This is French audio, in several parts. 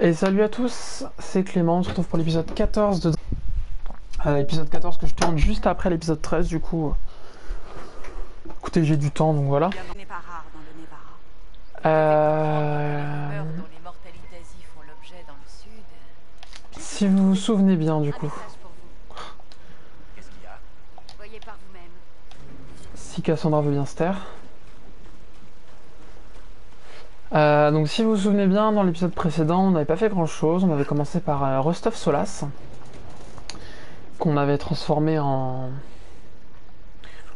Et salut à tous, c'est Clément, on se retrouve pour l'épisode 14 de... épisode 14 que je tourne juste après l'épisode 13 du coup. Écoutez, j'ai du temps donc voilà. N'est pas rare dans le Nevara. Euh... Meurtres dont les mortalités font l'objet dans le sud. Si vous vous souvenez bien du Un coup. message pour vous. Qu'est-ce qu'il y a? Voyez par vous-même. Si Cassandra veut bien se taire. Donc si vous vous souvenez bien, dans l'épisode précédent, on n'avait pas fait grand chose. On avait commencé par Rostov Solas, qu'on avait transformé en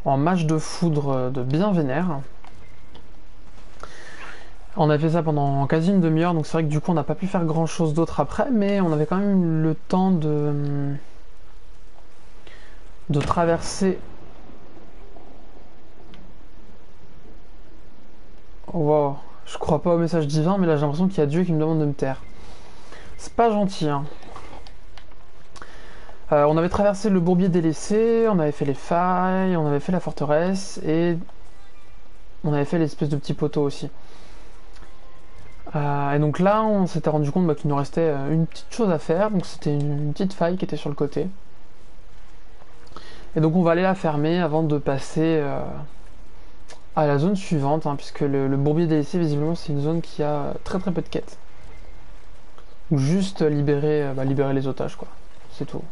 mage de foudre de bien vénère. On a fait ça pendant quasi une demi-heure, donc c'est vrai que du coup on n'a pas pu faire grand chose d'autre après, mais on avait quand même le temps de traverser. Wow, je crois pas au message divin, mais là j'ai l'impression qu'il y a Dieu qui me demande de me taire. C'est pas gentil, hein. On avait traversé le bourbier délaissé, on avait fait les failles, on avait fait la forteresse, et on avait fait l'espèce de petit poteau aussi. Et donc là, on s'était rendu compte qu'il nous restait une petite chose à faire, donc c'était une petite faille qui était sur le côté. Et donc on va aller la fermer avant de passer à la zone suivante, hein, puisque le bourbier délaissé, visiblement, c'est une zone qui a très très peu de quêtes. Ou juste libérer les otages, quoi. C'est tout.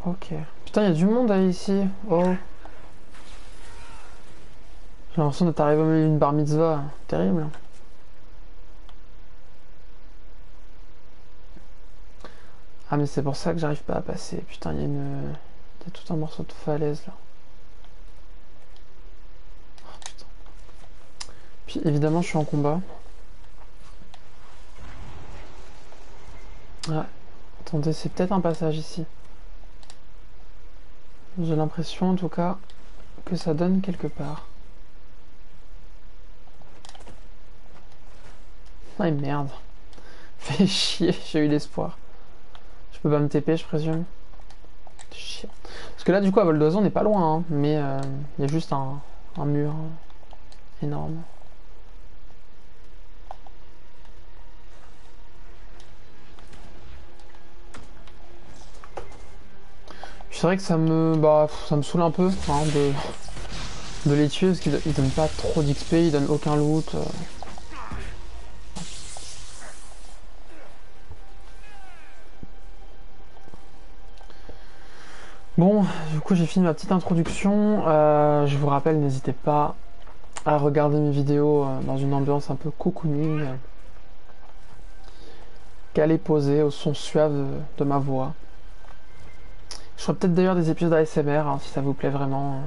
Ok. Putain, il y a du monde là, ici. Oh. J'ai l'impression d'être arrivé au milieu d'une bar mitzvah. Terrible. Ah, mais c'est pour ça que j'arrive pas à passer. Putain, il y a tout un morceau de falaise là. Oh, putain. Puis évidemment, je suis en combat. Ah, attendez, c'est peut-être un passage ici. J'ai l'impression en tout cas que ça donne quelque part. Ah merde. Fais chier, j'ai eu l'espoir. Je peux pas me TP, je présume. Chier. Parce que là du coup à vol d'oiseau on n'est pas loin, hein, mais il y a juste un mur énorme. C'est vrai que ça me saoule un peu, hein, de les tuer parce qu'ils donnent pas trop d'XP, ils donnent aucun loot. Bon, du coup j'ai fini ma petite introduction. Je vous rappelle, n'hésitez pas à regarder mes vidéos dans une ambiance un peu cocooning, calée posée au son suave de ma voix. Je ferai peut-être d'ailleurs des épisodes ASMR, hein, si ça vous plaît vraiment,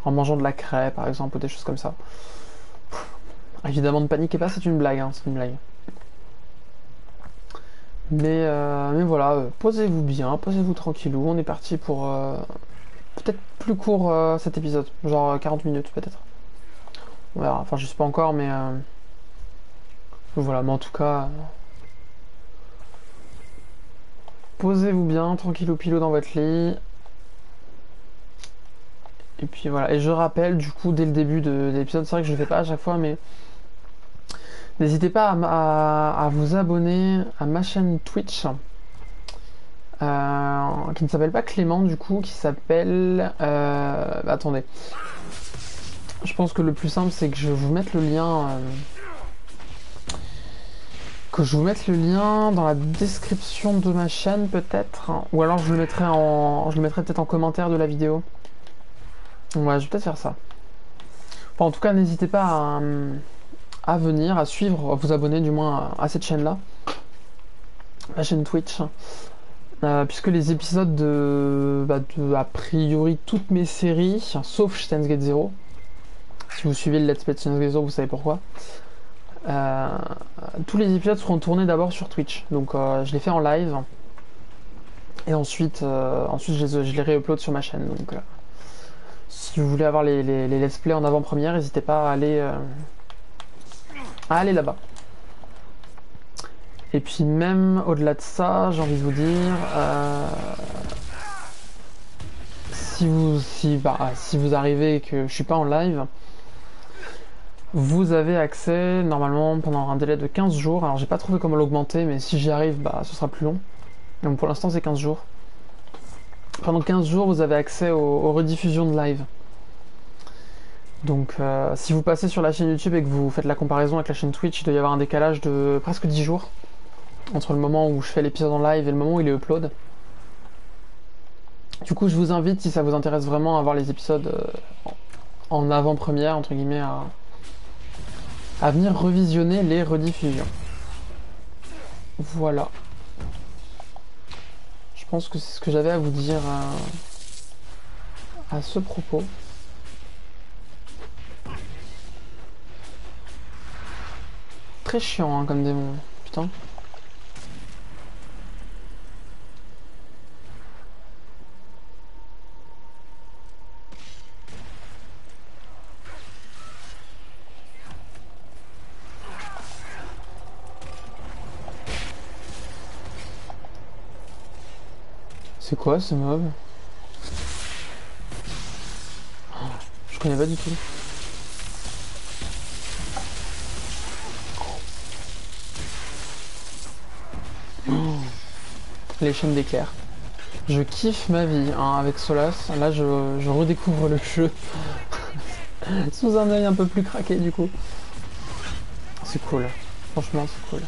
en mangeant de la craie par exemple ou des choses comme ça. Évidemment ne paniquez pas, c'est une blague, hein, c'est une blague. Mais voilà, posez-vous bien, posez-vous tranquillou, on est parti pour peut-être plus court cet épisode, genre 40 minutes peut-être. On verra, enfin je sais pas encore, mais voilà, mais en tout cas, posez-vous bien, tranquillou pilou dans votre lit. Et puis voilà, et je rappelle du coup dès le début de l'épisode, c'est vrai que je le fais pas à chaque fois, mais n'hésitez pas à vous abonner à ma chaîne Twitch, qui ne s'appelle pas Clément du coup, qui s'appelle... attendez. Je pense que le plus simple c'est que je vous mette le lien... dans la description de ma chaîne peut-être, ou alors je le mettrai peut-être en commentaire de la vidéo. Ouais, je vais peut-être faire ça. Enfin, en tout cas, n'hésitez pas à venir, à suivre, à vous abonner du moins à cette chaîne-là, la chaîne Twitch, puisque les épisodes de a priori toutes mes séries, sauf Steins Gate Zero, si vous suivez le Let's Play de Steins Gate Zero, vous savez pourquoi. Tous les épisodes seront tournés d'abord sur Twitch, donc je les fais en live, et ensuite je les réupload sur ma chaîne. Donc Si vous voulez avoir les let's play en avant-première, n'hésitez pas à aller là-bas. Et puis même au-delà de ça, j'ai envie de vous dire, si vous arrivez et que je suis pas en live, vous avez accès normalement pendant un délai de 15 jours. Alors j'ai pas trouvé comment l'augmenter, mais si j'y arrive, ce sera plus long. Donc pour l'instant c'est 15 jours. Pendant 15 jours, vous avez accès aux rediffusions de live. Donc si vous passez sur la chaîne YouTube et que vous faites la comparaison avec la chaîne Twitch, il doit y avoir un décalage de presque 10 jours entre le moment où je fais l'épisode en live et le moment où il est upload. Du coup, je vous invite, si ça vous intéresse vraiment, à voir les épisodes en avant-première, entre guillemets, à venir revisionner les rediffusions. Voilà. Je pense que c'est ce que j'avais à vous dire à ce propos. Très chiant hein, comme démon. Putain. C'est quoi ce mob? Oh, je connais pas du tout. Oh, les chaînes d'éclairs. Je kiffe ma vie hein, avec Solas. Là, je redécouvre le jeu sous un œil un peu plus craqué du coup. C'est cool. Franchement, c'est cool.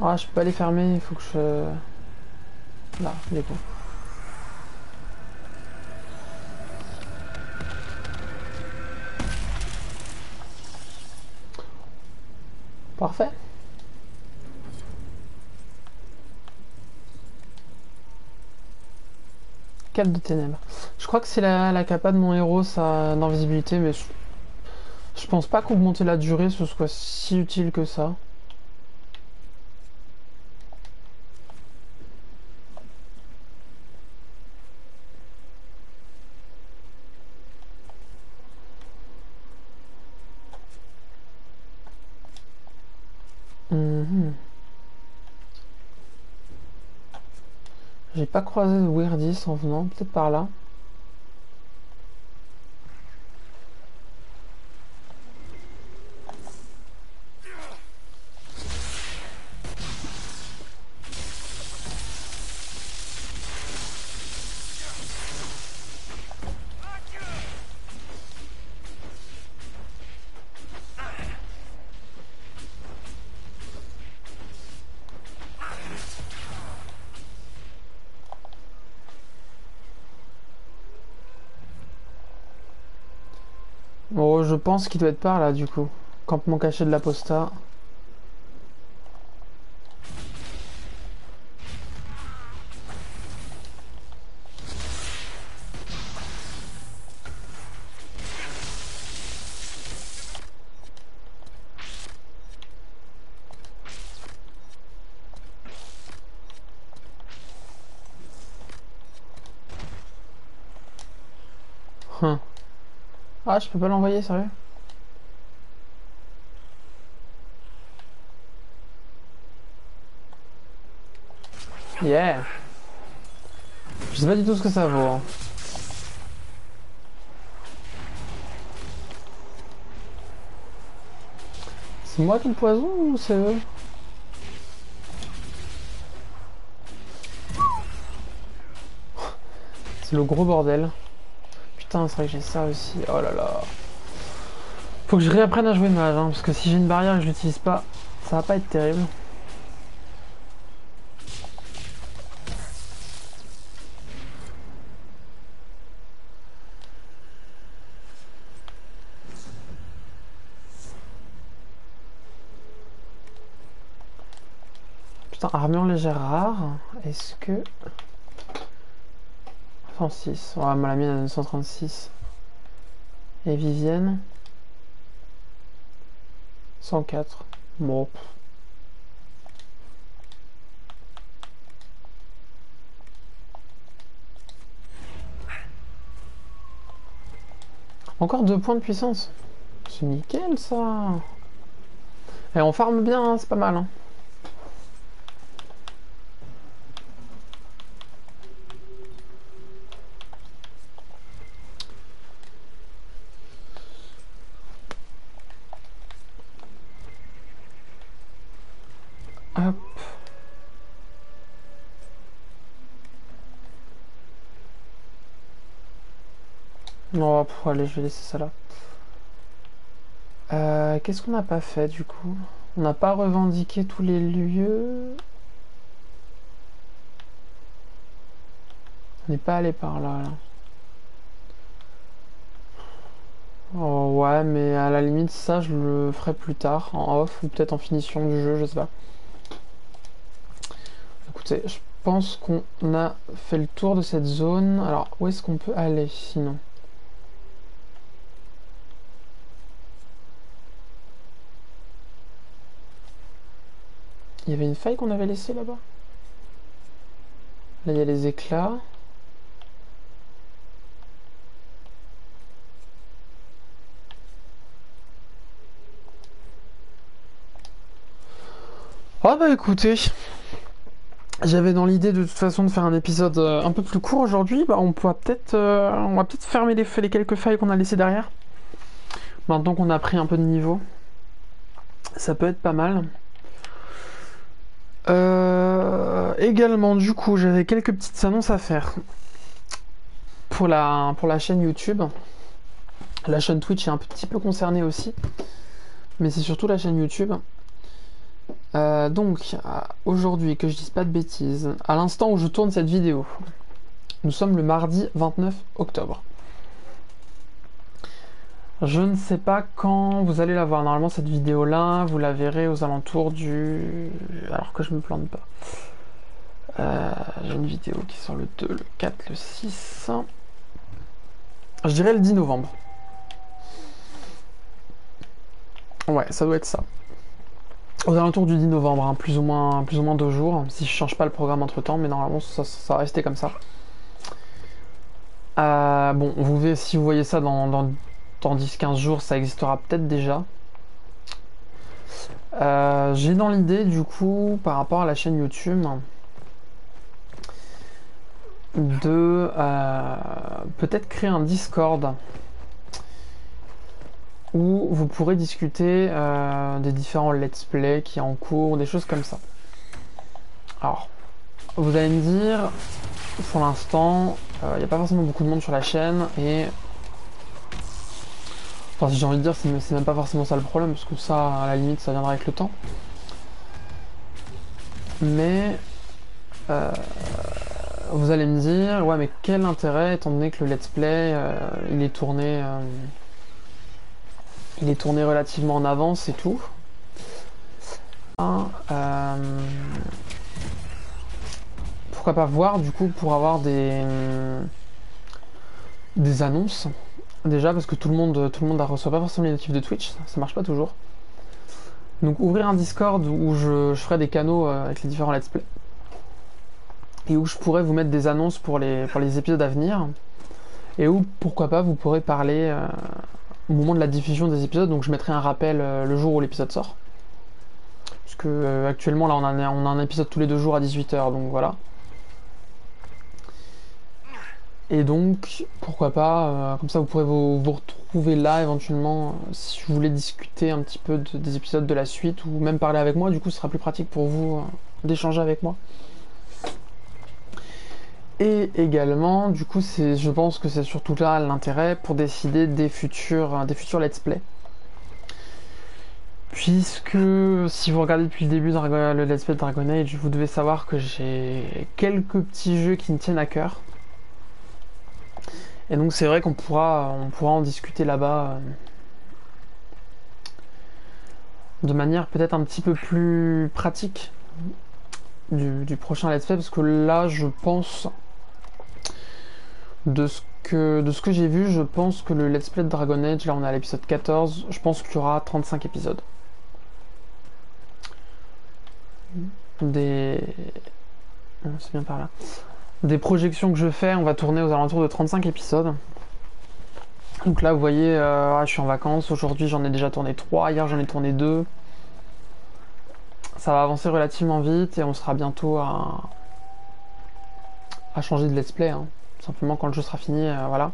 Ah, je peux pas les fermer, il faut que je... Là, les bons. Parfait. Cape de ténèbres. Je crois que c'est la capa de mon héros, ça d'invisibilité, mais je pense pas qu'augmenter la durée ce soit si utile que ça. J'ai pas croisé de Weirdis en venant, peut-être par là. Bon, je pense qu'il doit être par là du coup. Campement caché de l'apostat. Hum. Ah, je peux pas l'envoyer, sérieux? Yeah. Je sais pas du tout ce que ça vaut. Hein. C'est moi qui le poison ou c'est eux? C'est le gros bordel. Putain, c'est vrai que j'ai ça aussi. Oh là là. Faut que je réapprenne à jouer mage, hein, parce que si j'ai une barrière et que je l'utilise pas, ça va pas être terrible. Putain, armure légère rare. Est-ce que... 106. Ouais, moi la mienne est 136. Et Vivienne 104. Bon. Encore 2 points de puissance. C'est nickel ça. Et on farme bien, hein, c'est pas mal. Hein. Hop. Non, allez, je vais laisser ça là. Qu'est-ce qu'on n'a pas fait du coup? On n'a pas revendiqué tous les lieux. On n'est pas allé par là, là. Oh, ouais, mais à la limite, ça, je le ferai plus tard, en off, ou peut-être en finition du jeu, je sais pas. Écoutez, je pense qu'on a fait le tour de cette zone. Alors, où est-ce qu'on peut aller, sinon? Il y avait une faille qu'on avait laissée là-bas. Là, il y a les éclats. Ah bah écoutez, j'avais dans l'idée de toute façon de faire un épisode un peu plus court aujourd'hui. Bah on va peut-être fermer les quelques failles qu'on a laissées derrière. Maintenant qu'on a pris un peu de niveau, ça peut être pas mal. Également, du coup, j'avais quelques petites annonces à faire pour la chaîne YouTube. La chaîne Twitch est un petit peu concernée aussi, mais c'est surtout la chaîne YouTube. Donc, aujourd'hui, que je dise pas de bêtises, à l'instant où je tourne cette vidéo, nous sommes le mardi 29 octobre. Je ne sais pas quand vous allez la voir. Normalement, cette vidéo-là, vous la verrez aux alentours du... Alors que je me plante pas. J'ai une vidéo qui sort le 2, le 4, le 6... Je dirais le 10 novembre. Ouais, ça doit être ça. Aux alentours du 10 novembre, hein, plus ou moins 2 jours, si je change pas le programme entre temps, mais normalement ça va rester comme ça. Bon, si vous voyez ça dans 10-15 jours, ça existera peut-être déjà. J'ai dans l'idée, du coup, par rapport à la chaîne YouTube, de peut-être créer un Discord où vous pourrez discuter des différents let's play qui sont en cours, des choses comme ça. Alors, vous allez me dire, pour l'instant, il n'y a pas forcément beaucoup de monde sur la chaîne, et... Enfin, si j'ai envie de dire, c'est même pas forcément ça le problème, parce que ça, à la limite, ça viendra avec le temps. Mais... vous allez me dire, ouais, mais quel intérêt, étant donné que le let's play, il est tourné relativement en avance et tout. Pourquoi pas voir du coup pour avoir des annonces déjà, parce que tout le monde ne reçoit pas forcément les notifs de Twitch, ça marche pas toujours. Donc ouvrir un Discord où je ferai des canaux avec les différents let's play et où je pourrais vous mettre des annonces pour les épisodes à venir, et où pourquoi pas vous pourrez parler au moment de la diffusion des épisodes. Donc je mettrai un rappel le jour où l'épisode sort, parce que actuellement là on a un épisode tous les 2 jours à 18h, donc voilà. Et donc pourquoi pas, comme ça vous pourrez vous retrouver là éventuellement, si vous voulez discuter un petit peu des épisodes de la suite, ou même parler avec moi. Du coup ce sera plus pratique pour vous d'échanger avec moi. Et également, du coup, je pense que c'est surtout là l'intérêt pour décider des futurs let's play. Puisque si vous regardez depuis le début le let's play de Dragon Age, vous devez savoir que j'ai quelques petits jeux qui me tiennent à cœur. Et donc c'est vrai qu'on pourra en discuter là-bas de manière peut-être un petit peu plus pratique. du prochain let's play, parce que là je pense de ce que j'ai vu, je pense que le let's play de Dragon Age, là on est à l'épisode 14, je pense qu'il y aura 35 épisodes. C'est bien par là. Des projections que je fais, on va tourner aux alentours de 35 épisodes. Donc là vous voyez, je suis en vacances, aujourd'hui j'en ai déjà tourné 3, hier j'en ai tourné 2. Ça va avancer relativement vite et on sera bientôt à changer de let's play, hein. Simplement quand le jeu sera fini, voilà.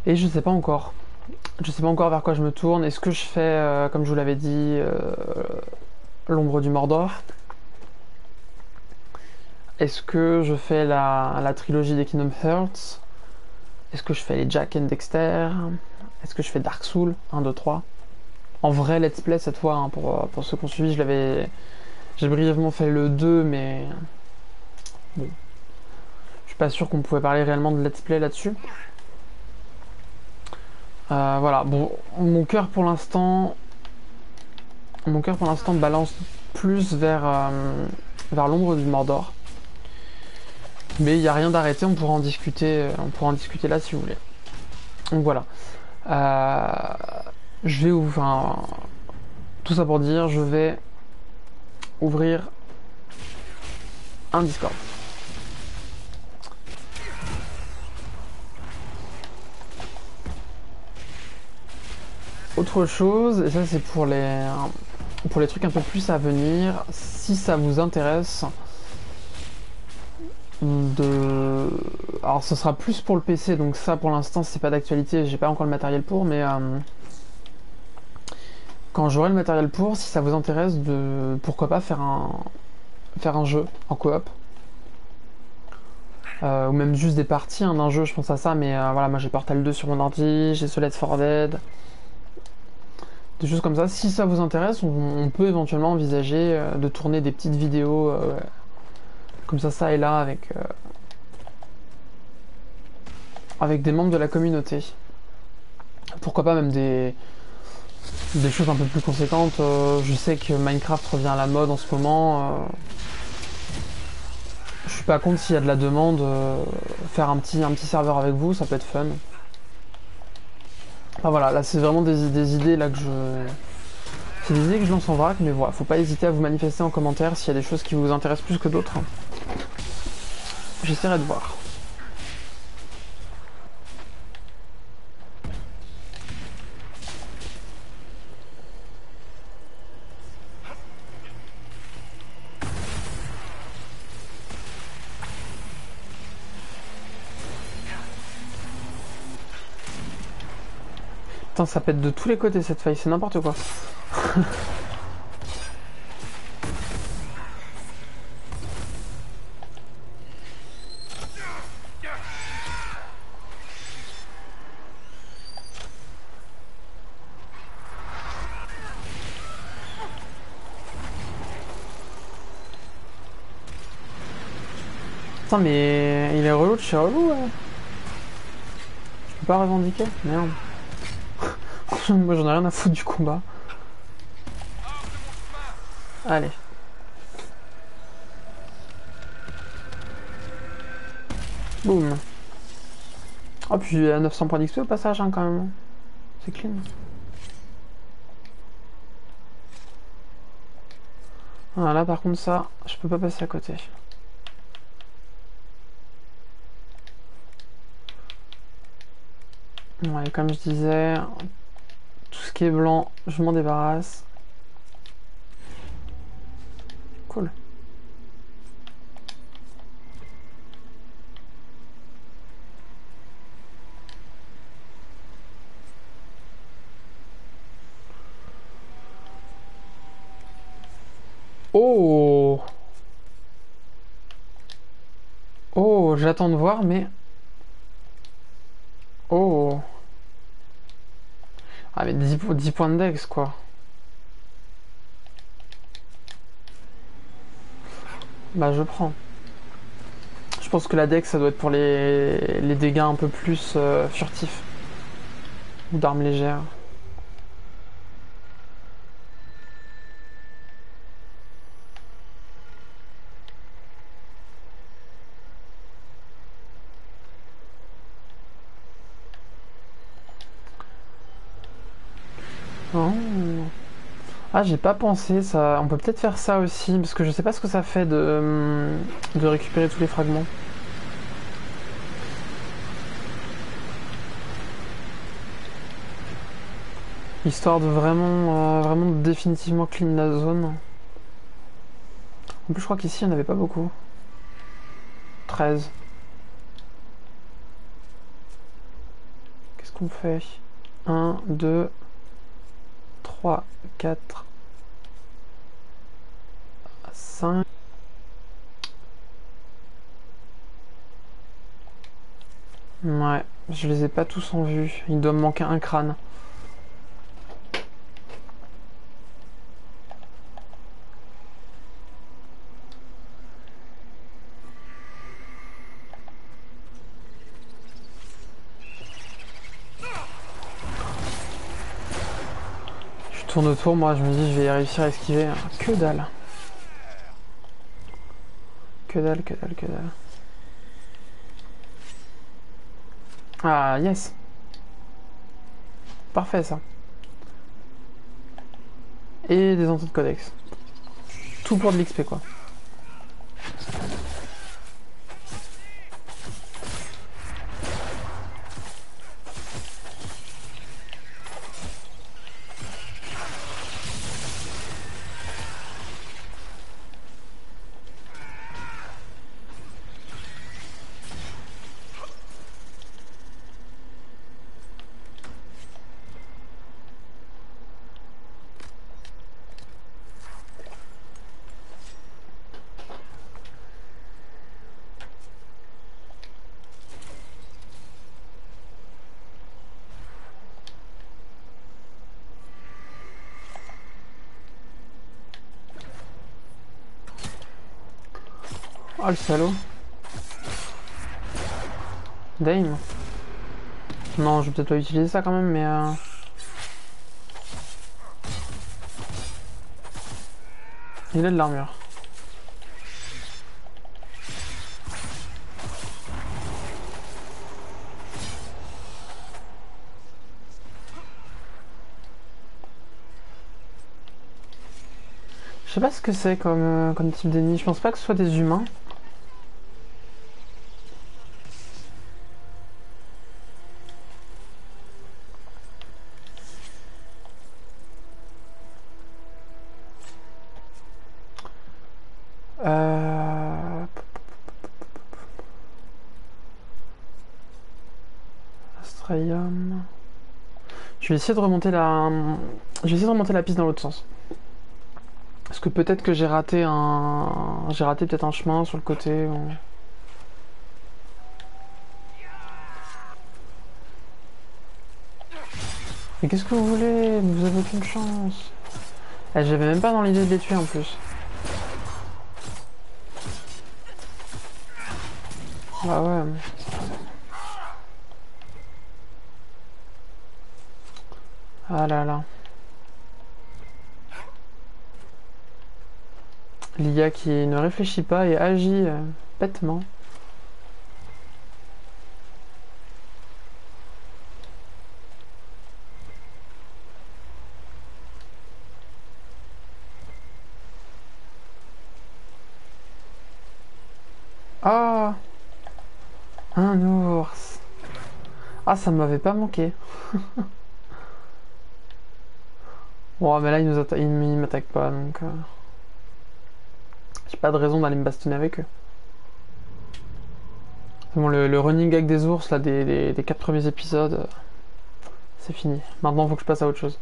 Et je sais pas encore. Je sais pas encore vers quoi je me tourne. Est-ce que je fais, comme je vous l'avais dit, l'ombre du Mordor? Est-ce que je fais la trilogie des Kingdom Hearts? Est-ce que je fais les Jack and Dexter? Est-ce que je fais Dark Souls 1, 2, 3? En vrai let's play cette fois, hein, pour ceux qui ont suivi, j'ai brièvement fait le 2, mais bon, je suis pas sûr qu'on pouvait parler réellement de let's play là-dessus. Voilà, bon, mon cœur pour l'instant balance plus vers l'ombre du Mordor. Mais il n'y a rien d'arrêté, on pourra en discuter là si vous voulez. Donc voilà. Je vais tout ça pour dire, je vais ouvrir un Discord. Autre chose, et ça c'est pour les trucs un peu plus à venir, si ça vous intéresse, alors ce sera plus pour le PC, donc ça pour l'instant c'est pas d'actualité, j'ai pas encore le matériel pour, mais quand j'aurai le matériel pour, si ça vous intéresse, pourquoi pas faire un jeu en coop, ou même juste des parties d'un jeu, je pense à ça, mais voilà, moi j'ai Portal 2 sur mon ordi, j'ai Left 4 Dead, des choses comme ça. Si ça vous intéresse, on peut éventuellement envisager de tourner des petites vidéos comme ça et là avec des membres de la communauté. Pourquoi pas même des choses un peu plus conséquentes. Je sais que Minecraft revient à la mode en ce moment. Je suis pas contre s'il y a de la demande, faire un petit serveur avec vous, ça peut être fun. Enfin voilà, là c'est vraiment des idées là que c'est des idées que je lance en vrac, mais voilà, faut pas hésiter à vous manifester en commentaire s'il y a des choses qui vous intéressent plus que d'autres. J'essaierai de voir. Putain, ça pète de tous les côtés cette faille, c'est n'importe quoi. Putain, mais il est relou de chez relou, ouais. Je peux pas revendiquer? Merde. Moi j'en ai rien à foutre du combat. Allez. Boum. Oh, puis il y a 900 points d'XP au passage, hein, quand même. C'est clean. Voilà, là par contre ça, je peux pas passer à côté. Ouais, comme je disais, tout ce qui est blanc, je m'en débarrasse. Cool. Oh! Oh, j'attends de voir, mais... Oh! Ah, mais 10 points de dex, quoi. Bah, je prends. Je pense que la dex, ça doit être pour les dégâts un peu plus furtifs. Ou d'armes légères. Oh. Ah, j'ai pas pensé ça. On peut peut-être faire ça aussi, parce que je sais pas ce que ça fait de récupérer tous les fragments. Histoire de vraiment définitivement clean la zone. En plus, je crois qu'ici, il n'y en avait pas beaucoup. 13. Qu'est-ce qu'on fait? 1, 2, 3, 4, 5. Ouais, je les ai pas tous en vue. Il doit me manquer un crâne. Je tourne autour, moi, je me dis, je vais réussir à esquiver. Que dalle. Que dalle, que dalle, que dalle. Ah, yes. Parfait, ça. Et des entrées de codex. Tout pour de l'XP, quoi. Oh, le salaud. Dame. Non, je vais peut-être pas utiliser ça quand même, mais... Il a de l'armure. Je sais pas ce que c'est comme type d'ennemi. Je pense pas que ce soit des humains. Astralium. Je vais essayer de remonter la... Je vais essayer de remonter la piste dans l'autre sens. Parce que peut-être que j'ai raté un... J'ai raté peut-être un chemin sur le côté. Ou... Mais qu'est-ce que vous voulez? Vous avez aucune chance. Eh, j'avais même pas dans l'idée de les tuer en plus. Bah ouais. Ah là là. L'IA qui ne réfléchit pas et agit bêtement. Ah, un ours. Ah, ça m'avait pas manqué. Bon, mais là, il m'attaque pas, donc... J'ai pas de raison d'aller me bastonner avec eux. C'est bon, le running gag des ours, là, des 4 premiers épisodes, c'est fini. Maintenant, faut que je passe à autre chose.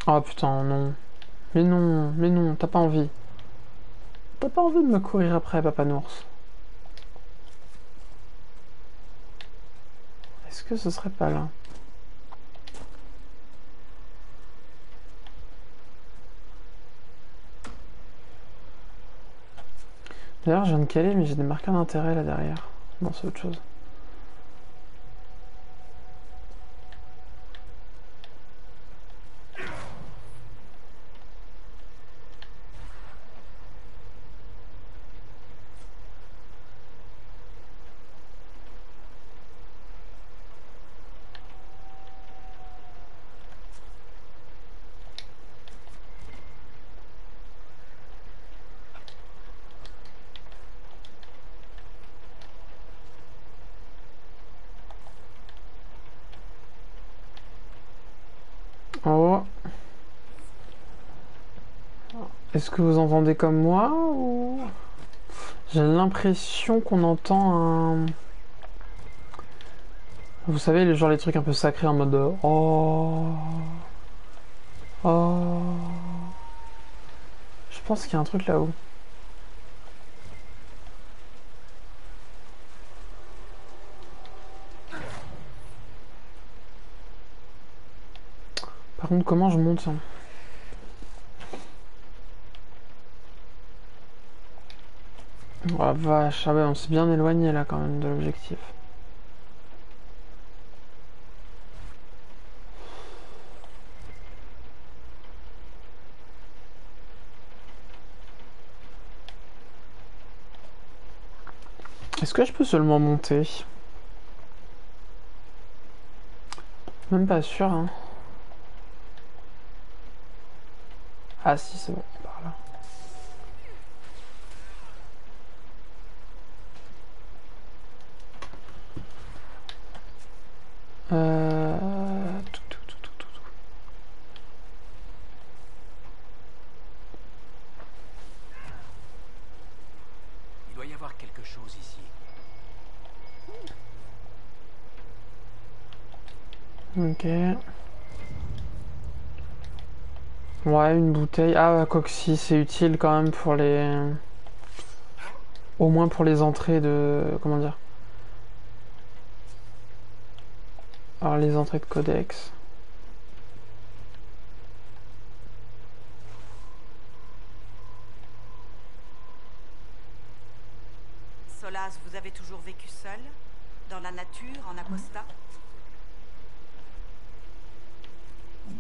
Oh putain, non. Mais non, t'as pas envie. T'as pas envie de me courir après, Papa Nours. Est-ce que ce serait pas là? D'ailleurs, je viens de caler, mais j'ai des marqueurs d'intérêt là derrière. Non, c'est autre chose. Est-ce que vous entendez comme moi ou... J'ai l'impression qu'on entend un... Vous savez, genre les trucs un peu sacrés en mode oh... Oh... Je pense qu'il y a un truc là-haut. Par contre, comment je monte ça? Oh la vache, ah ouais, on s'est bien éloigné là quand même de l'objectif. Est-ce que je peux seulement monter? Même pas sûr, hein. Ah si, c'est bon, par là. Tout. Il doit y avoir quelque chose ici. Ok. Ouais, une bouteille. Ah, quoique si, c'est utile quand même pour les... Au moins pour les entrées de... Comment dire? Alors, les entrées de codex. Solas, vous avez toujours vécu seul? Dans la nature, en apostat? La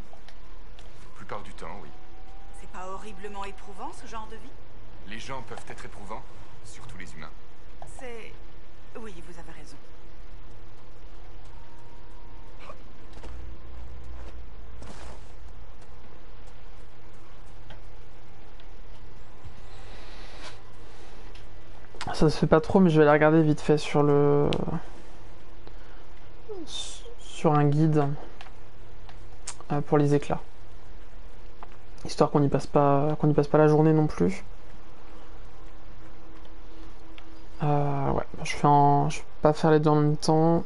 plupart du temps, oui. C'est pas horriblement éprouvant, ce genre de vie? Les gens peuvent être éprouvants, surtout les humains. C'est... Oui, vous avez raison. Ça se fait pas trop, mais je vais aller regarder vite fait sur le... Sur un guide pour les éclats. Histoire qu'on n'y passe pas la journée non plus. Ouais, je vais pas faire les deux en même temps.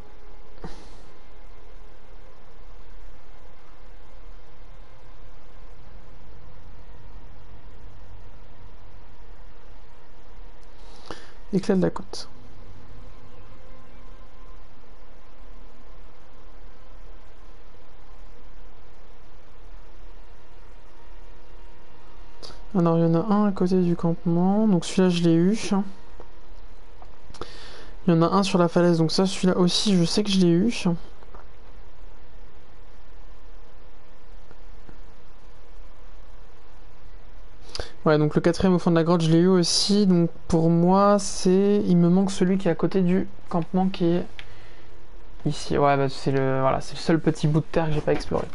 Éclat de la côte. Alors il y en a un à côté du campement, donc celui-là je l'ai eu. Il y en a un sur la falaise, donc ça celui-là aussi je sais que je l'ai eu. Ouais, donc le quatrième au fond de la grotte je l'ai eu aussi, donc pour moi c'est... Il me manque celui qui est à côté du campement qui est ici. Ouais, bah c'est le... Voilà, c'est le seul petit bout de terre que j'ai pas exploré.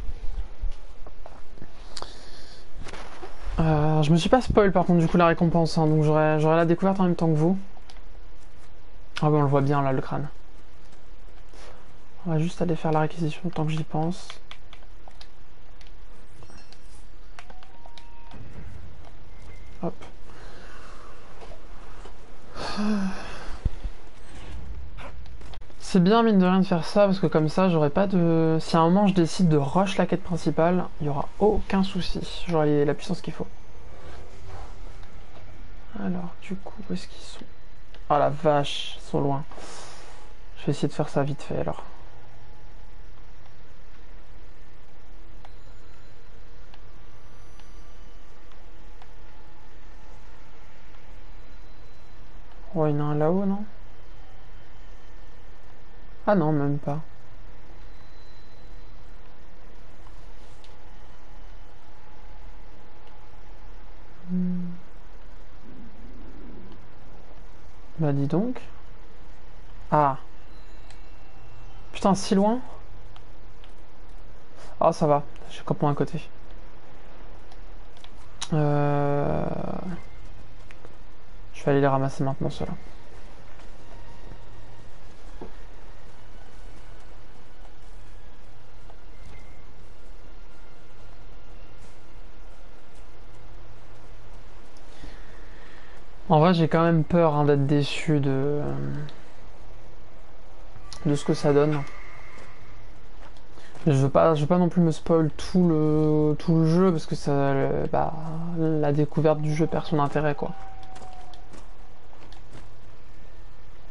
Je me suis pas spoil par contre du coup la récompense, hein, donc j'aurai la découverte en même temps que vous. Ah oui, on le voit bien là, le crâne. On va juste aller faire la réquisition tant que j'y pense. Hop. C'est bien mine de rien de faire ça parce que comme ça j'aurai pas de... Si à un moment je décide de rush la quête principale, il y aura aucun souci. J'aurai la puissance qu'il faut. Alors du coup, où est-ce qu'ils sont? Ah la vache, ils sont loin. Je vais essayer de faire ça vite fait alors. Oh, il y en a un là-haut, non? Ah non, même pas. Bah dis donc. Ah. Putain, si loin? Ah ça va, j'ai campement à côté. Je vais aller les ramasser maintenant ceux-là. En vrai, j'ai quand même peur hein, d'être déçu de ce que ça donne. Je veux pas non plus me spoil tout le jeu parce que ça, bah, la découverte du jeu perd son intérêt quoi.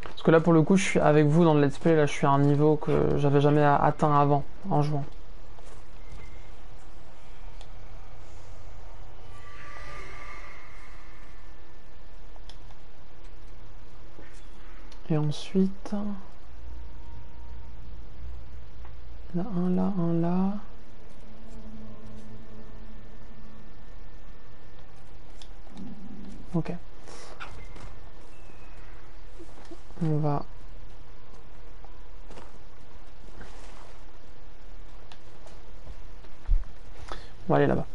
Parce que là pour le coup, je suis avec vous dans le let's play, là je suis à un niveau que j'avais jamais atteint avant en jouant. Et ensuite, là un là, un là. Ok. On va... On va aller là-bas.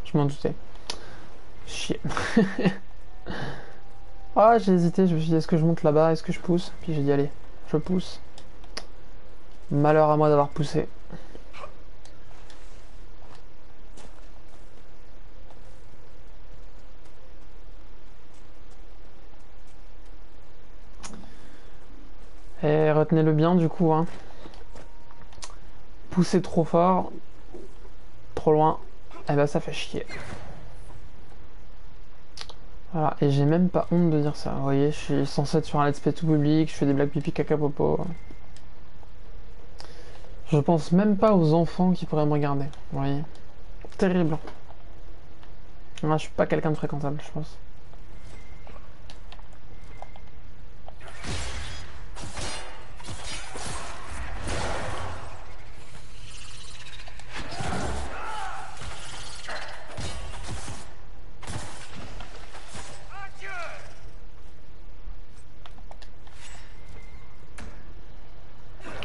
Je m'en doutais. Chier. Ah, j'ai hésité, je me suis dit est-ce que je monte là-bas, est-ce que je pousse? Puis j'ai dit allez, je pousse. Malheur à moi d'avoir poussé. Et retenez-le bien du coup, hein. Pousser trop fort, trop loin, et bah ça fait chier. Voilà, et j'ai même pas honte de dire ça. Vous voyez, je suis censé être sur un let's play tout public, je fais des blagues pipi caca popo. Je pense même pas aux enfants qui pourraient me regarder. Vous voyez, terrible. Moi, je suis pas quelqu'un de fréquentable, je pense.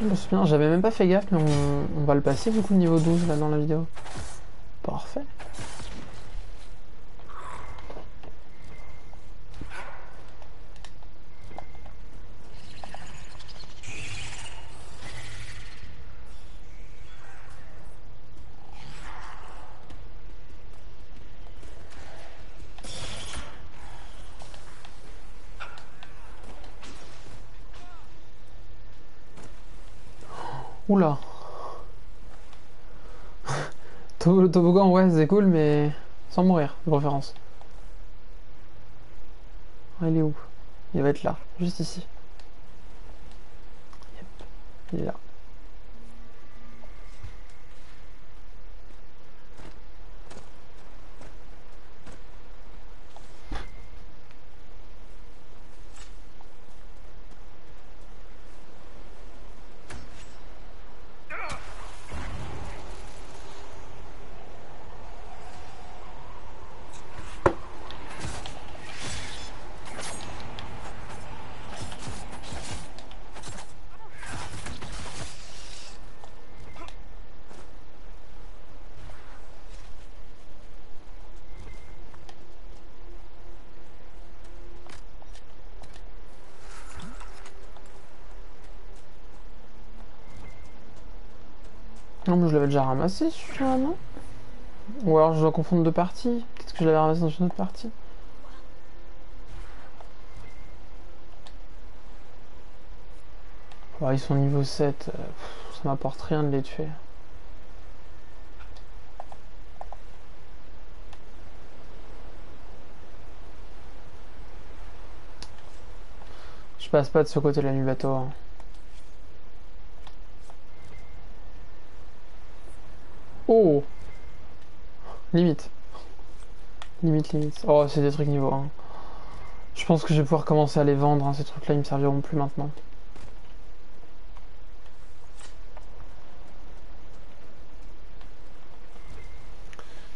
Bon, c'est bien, j'avais même pas fait gaffe, mais on va le passer du coup niveau 12 là dans la vidéo. Parfait. Oula. Le toboggan, ouais, c'est cool, mais sans mourir, de préférence. Ah, il est où? Il va être là, juste ici. Yep. Il est là. Non, mais je l'avais déjà ramassé celui-là, non? Ou alors je dois confondre deux parties. Peut-être que je l'avais ramassé dans une autre partie. Oh, ils sont niveau 7. Ça m'apporte rien de les tuer. Je passe pas de ce côté-là du bateau. Hein. Oh! Limite. Limite, limite. Oh, c'est des trucs niveau 1. Je pense que je vais pouvoir commencer à les vendre. Hein. Ces trucs-là, ils me serviront plus maintenant.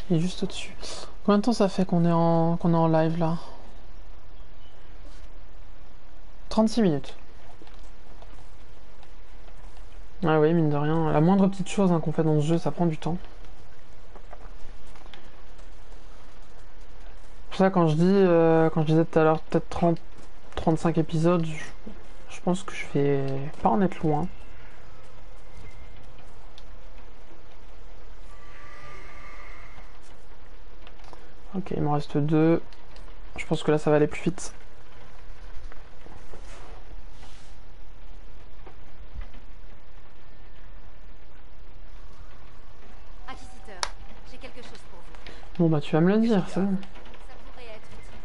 Il est juste au-dessus. Combien de temps ça fait qu'on est en live là? 36 minutes. Ah oui, mine de rien, la moindre petite chose qu'on fait dans ce jeu, ça prend du temps. Pour ça, quand je disais tout à l'heure, peut-être 30, 35 épisodes, je pense que je vais pas en être loin. Ok, il me reste 2. Je pense que là, ça va aller plus vite. Inquisiteur, j'ai quelque chose pour vous. Bon bah tu vas me le dire, c'est bon. Ça pourrait être utile.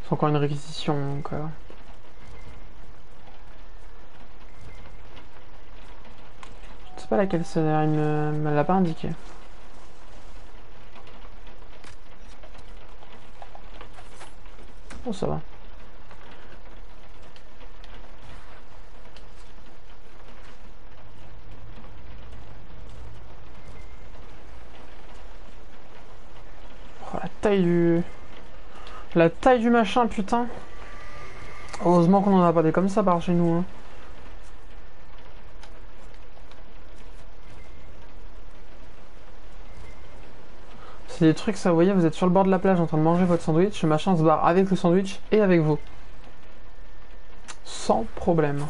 C'est encore une réquisition, donc... Je sais pas laquelle c'est, il me l'a pas indiqué. Oh, ça va. Oh, la taille du machin, putain. Heureusement qu'on en a pas des comme ça par chez nous, hein. C'est des trucs, ça, vous voyez, vous êtes sur le bord de la plage en train de manger votre sandwich, le machin se barre avec le sandwich et avec vous. Sans problème.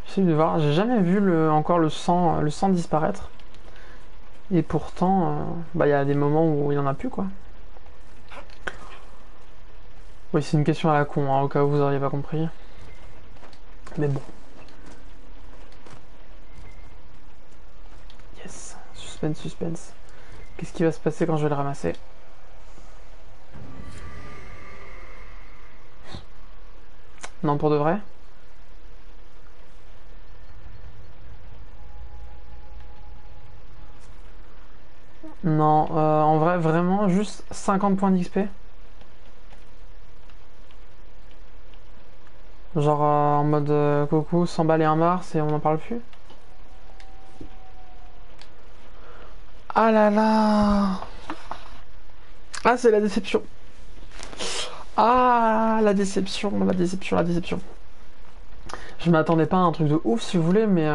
J'essaie de voir, j'ai jamais vu encore le sang disparaître. Et pourtant, bah, il y a des moments où il n'y en a plus, quoi. Oui, c'est une question à la con, hein, au cas où vous n'auriez pas compris. Mais bon. Yes, suspense, suspense. Qu'est-ce qui va se passer quand je vais le ramasser? Non, pour de vrai? Non, en vrai, vraiment, juste 50 points d'XP. Genre en mode coucou, 100 balles et un Mars et on n'en parle plus. Ah là là! Ah, c'est la déception. Ah, la déception, la déception, la déception. Je m'attendais pas à un truc de ouf si vous voulez, mais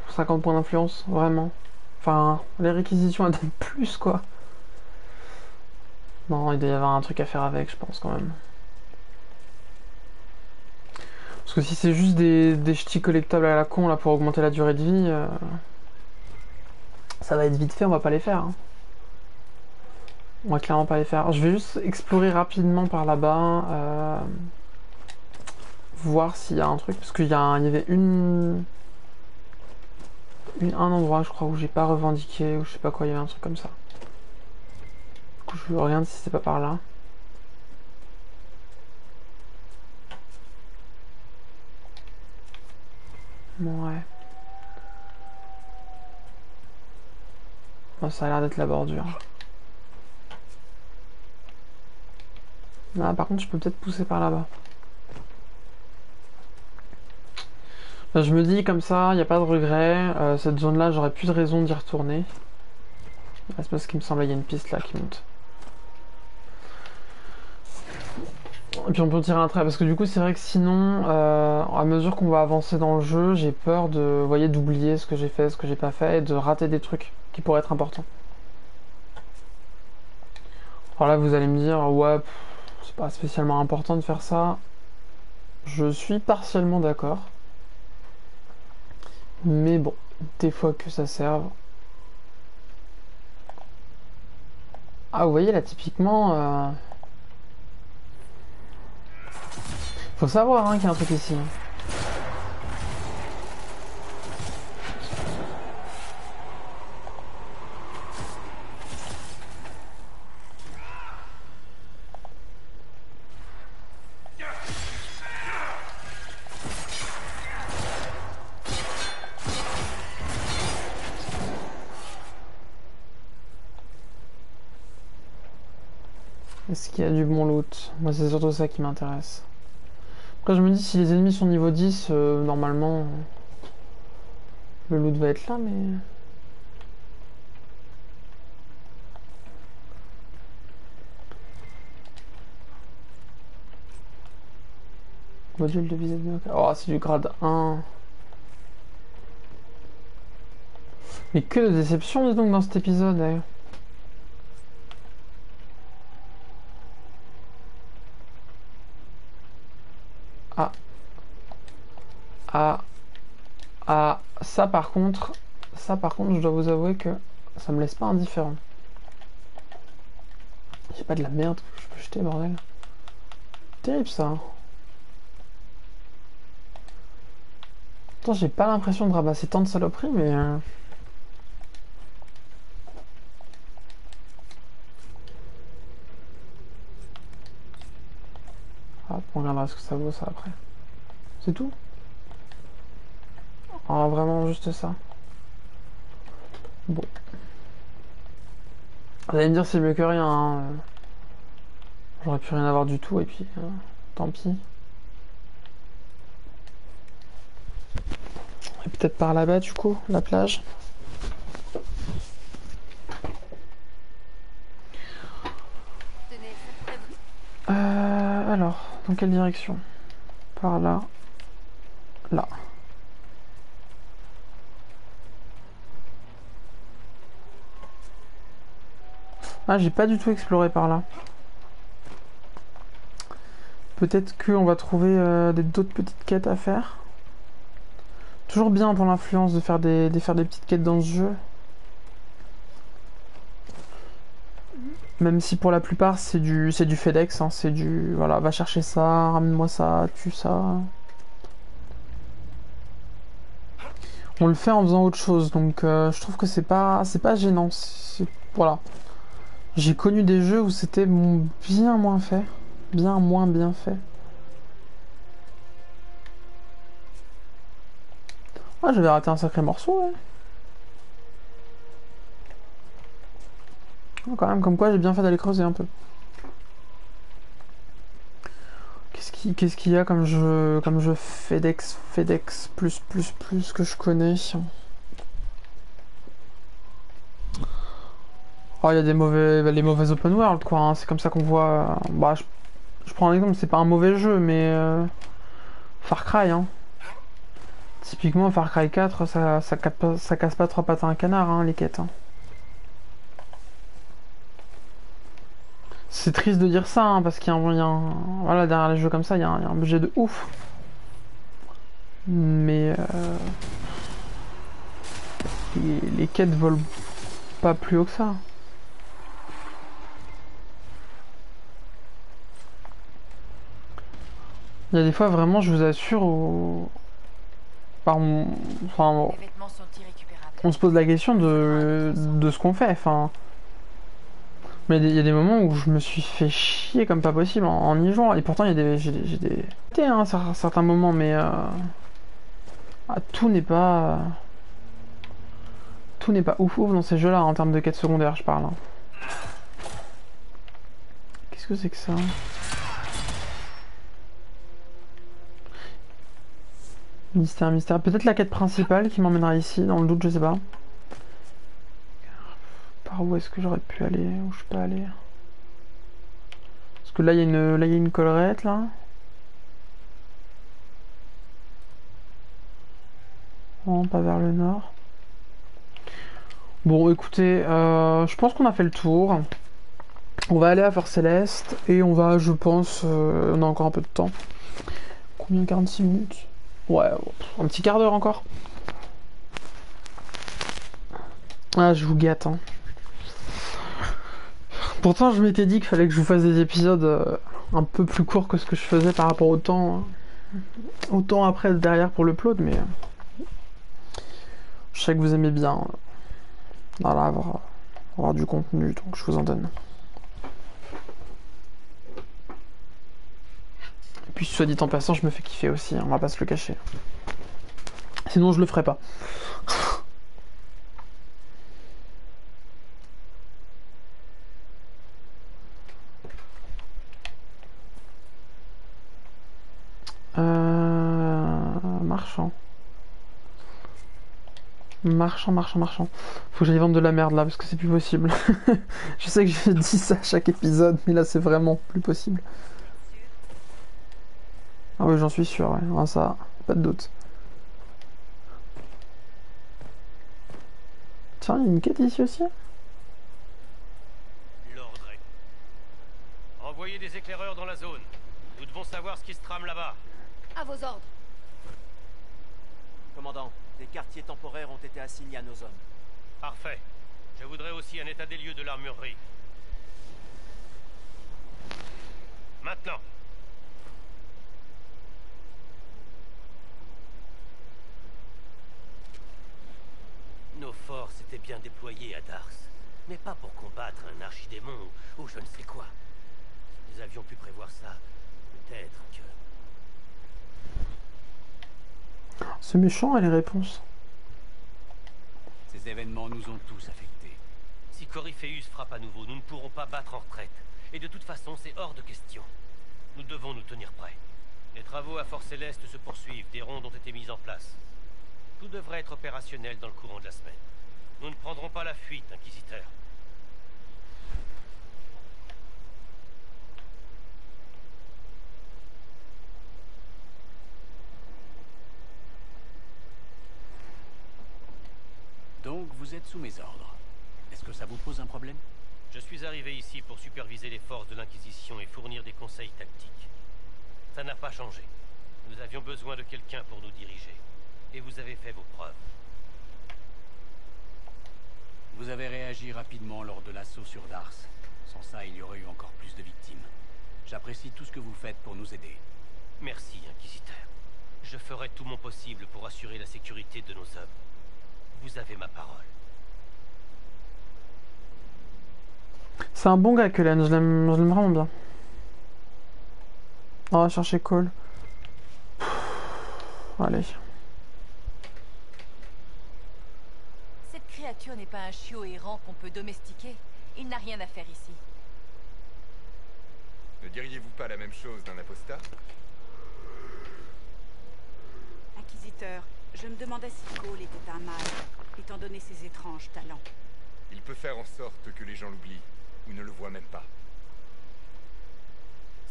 50 points d'influence, vraiment. Enfin, les réquisitions elles donnent plus quoi. Non, il doit y avoir un truc à faire avec, je pense quand même. Parce que si c'est juste des ch'tis collectables à la con là pour augmenter la durée de vie, ça va être vite fait, on va pas les faire. Hein. On va clairement pas les faire. Je vais juste explorer rapidement par là-bas, voir s'il y a un truc, parce qu'il y avait un endroit, je crois, où j'ai pas revendiqué, ou je sais pas quoi, il y avait un truc comme ça. Du coup, je regarde si c'est pas par là. Ouais. Bon, ça a l'air d'être la bordure. Ah, par contre, je peux peut-être pousser par là-bas. Là, je me dis comme ça, il n'y a pas de regret. Cette zone-là, j'aurais plus de raison d'y retourner. C'est parce qu'il me semble qu'il y a une piste là qui monte. Et puis on peut tirer un trait, parce que du coup, c'est vrai que sinon, à mesure qu'on va avancer dans le jeu, j'ai peur de, vous voyez, d'oublier ce que j'ai fait, ce que j'ai pas fait, et de rater des trucs qui pourraient être importants. Alors là, vous allez me dire, ouais, c'est pas spécialement important de faire ça. Je suis partiellement d'accord. Mais bon, des fois que ça serve. Ah, vous voyez là, typiquement... Faut savoir hein, qu'il y a un truc ici. Est-ce qu'il y a du bon loot? Moi, c'est surtout ça qui m'intéresse. Après, je me dis, si les ennemis sont niveau 10, normalement, le loot va être là, mais... Module de vis-à-vis... Oh, c'est du grade 1. Mais que de déception, dis donc, dans cet épisode, hein. Ah. Ah. Ah. Ça, par contre, je dois vous avouer que ça me laisse pas indifférent. J'ai pas de la merde que je peux jeter, bordel. Terrible, ça. Hein. Pourtant, j'ai pas l'impression de ramasser tant de saloperies, mais... Ah, on regardera ce que ça vaut, ça, après. C'est tout? Ah, vraiment, juste ça. Bon. Vous allez me dire, c'est mieux que rien, hein. J'aurais pu rien avoir du tout, et puis... tant pis. Et peut-être par là-bas, du coup, la plage. Tenez, ça pourrait vous... Alors, dans quelle direction? Par là. Là. Ah, j'ai pas du tout exploré par là. Peut-être qu'on va trouver d'autres petites quêtes à faire. Toujours bien pour l'influence de faire des petites quêtes dans ce jeu. Même si pour la plupart c'est du FedEx, hein, c'est du voilà, va chercher ça, ramène-moi ça, tue ça. On le fait en faisant autre chose, donc je trouve que c'est pas gênant. Voilà. J'ai connu des jeux où c'était bien moins fait, bien moins bien fait. Ah, j'avais raté un sacré morceau, ouais. Quand même, comme quoi j'ai bien fait d'aller creuser un peu. Qu'est-ce qu'il y a comme jeu FedEx plus que je connais? Oh, il y a les mauvais open world, quoi, hein. C'est comme ça qu'on voit... Bah, je prends un exemple, c'est pas un mauvais jeu, mais... Far Cry, hein. Typiquement, Far Cry 4, ça casse pas trois pattes à un canard, hein, les quêtes. Hein. C'est triste de dire ça, hein, parce qu'il y a voilà, derrière les jeux comme ça, il y a un budget de ouf. Mais... les quêtes volent pas plus haut que ça. Il y a des fois, vraiment, je vous assure, on se pose la question de ce qu'on fait. Enfin, mais il y a des moments où je me suis fait chier comme pas possible en y jouant. Et pourtant, j'ai des certains moments, mais tout n'est pas ouf dans ces jeux-là en termes de quêtes secondaires, je parle. Hein. Qu'est-ce que c'est que ça? Mystère. Peut-être la quête principale qui m'emmènera ici, dans le doute, je sais pas. Par où est-ce que j'aurais pu aller? Où je peux aller? Parce que là, il y a une collerette, là. Non, pas vers le nord. Bon, écoutez, je pense qu'on a fait le tour. On va aller à Fort Céleste et on va, je pense, on a encore un peu de temps. Combien? 46 minutes? Ouais, un petit quart d'heure encore. Ah, je vous gâte, hein. Pourtant, je m'étais dit qu'il fallait que je vous fasse des épisodes un peu plus courts que ce que je faisais par rapport au temps après derrière pour l'upload, mais je sais que vous aimez bien voilà, avoir du contenu, donc je vous en donne. Et puis, soit dit en passant, je me fais kiffer aussi, hein, on va pas se le cacher. Sinon, je le ferai pas. marchand. Marchand. Faut que j'aille vendre de la merde là parce que c'est plus possible. Je sais que je dis ça à chaque épisode, mais là c'est vraiment plus possible. Ah oui, j'en suis sûr, ouais. Ah, ça, pas de doute. Tiens, il y a une quête ici aussi. L'ordre est... Envoyez des éclaireurs dans la zone. Nous devons savoir ce qui se trame là-bas. À vos ordres. Commandant, des quartiers temporaires ont été assignés à nos hommes. Parfait. Je voudrais aussi un état des lieux de l'armurerie. Maintenant. Nos forces étaient bien déployées à Dars, mais pas pour combattre un archidémon ou je ne sais quoi. Si nous avions pu prévoir ça, peut-être que... Ce méchant a les réponses. Ces événements nous ont tous affectés. Si Coryphéus frappe à nouveau, nous ne pourrons pas battre en retraite. Et de toute façon, c'est hors de question. Nous devons nous tenir prêts. Les travaux à Fort Céleste se poursuivent, des rondes ont été mises en place. Tout devrait être opérationnel dans le courant de la semaine. Nous ne prendrons pas la fuite, Inquisiteur. Donc vous êtes sous mes ordres. Est-ce que ça vous pose un problème? Je suis arrivé ici pour superviser les forces de l'Inquisition et fournir des conseils tactiques. Ça n'a pas changé. Nous avions besoin de quelqu'un pour nous diriger. Et vous avez fait vos preuves. Vous avez réagi rapidement lors de l'assaut sur Dars. Sans ça, il y aurait eu encore plus de victimes. J'apprécie tout ce que vous faites pour nous aider. Merci, Inquisiteur. Je ferai tout mon possible pour assurer la sécurité de nos hommes. Vous avez ma parole. C'est un bon gars, Cullen, je l'aime vraiment bien. On va chercher Cole. Allez. Cette créature n'est pas un chiot errant qu'on peut domestiquer. Il n'a rien à faire ici. Ne diriez-vous pas la même chose d'un apostat? Inquisiteur, je me demandais si Cole était un mage, étant donné ses étranges talents. Il peut faire en sorte que les gens l'oublient, ou ne le voient même pas.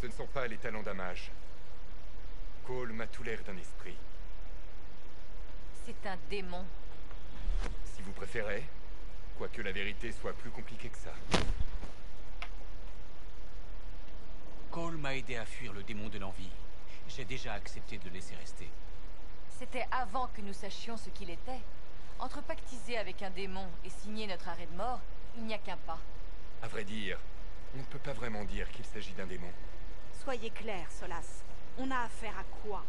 Ce ne sont pas les talents d'un mage. Cole m'a tout l'air d'un esprit. C'est un démon. Si vous préférez, quoique la vérité soit plus compliquée que ça. Cole m'a aidé à fuir le démon de l'envie. J'ai déjà accepté de le laisser rester. C'était avant que nous sachions ce qu'il était. Entre pactiser avec un démon et signer notre arrêt de mort, il n'y a qu'un pas. À vrai dire, on ne peut pas vraiment dire qu'il s'agit d'un démon. Soyez clair, Solas. On a affaire à quoi?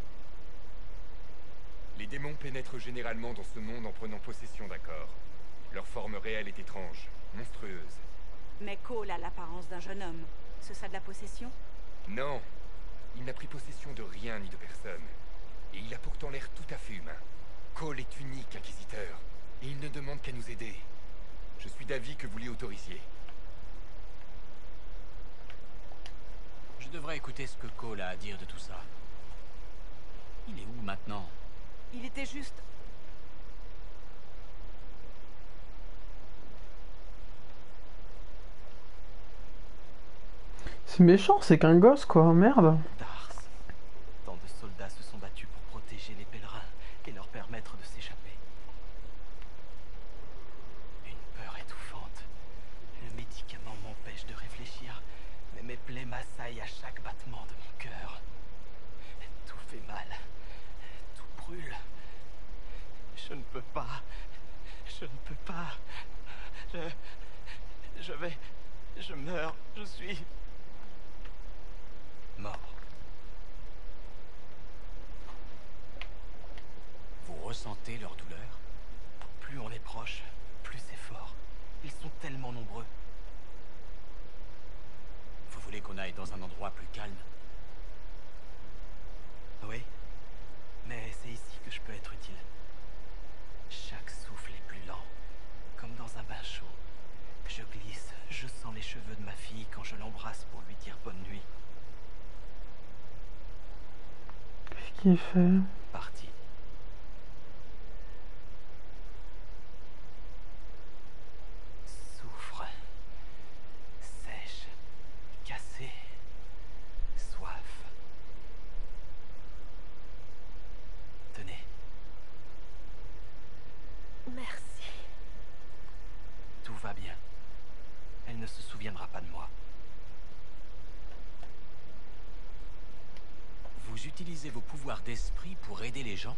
Les démons pénètrent généralement dans ce monde en prenant possession d'un corps. Leur forme réelle est étrange, monstrueuse. Mais Cole a l'apparence d'un jeune homme. C'est ça de la possession? Non, il n'a pris possession de rien ni de personne. Et il a pourtant l'air tout à fait humain. Cole est unique, Inquisiteur, et il ne demande qu'à nous aider. Je suis d'avis que vous l'y autorisiez. Je devrais écouter ce que Cole a à dire de tout ça. Il est où maintenant? Il était juste... C'est méchant, c'est qu'un gosse quoi, merde. Dars. Tant de soldats se sont battus pour protéger les pèlerins et leur permettre de s'échapper. Une peur étouffante. Le médicament m'empêche de réfléchir, mais mes plaies m'assaillent à chaque battement de mon cœur. Tout fait mal. Tout brûle. Je ne peux pas. Je ne peux pas. Je meurs. Je suis... mort. Vous ressentez leur douleur? Plus on est proche, plus c'est fort. Ils sont tellement nombreux. Vous voulez qu'on aille dans un endroit plus calme? Oui, mais c'est ici que je peux être utile. Chaque souffle est plus lent, comme dans un bain chaud. Je glisse, je sens les cheveux de ma fille quand je l'embrasse pour lui dire bonne nuit. Qu'est-ce qu'il fait? Parti. souviendra pas de moi. Vous utilisez vos pouvoirs d'esprit pour aider les gens?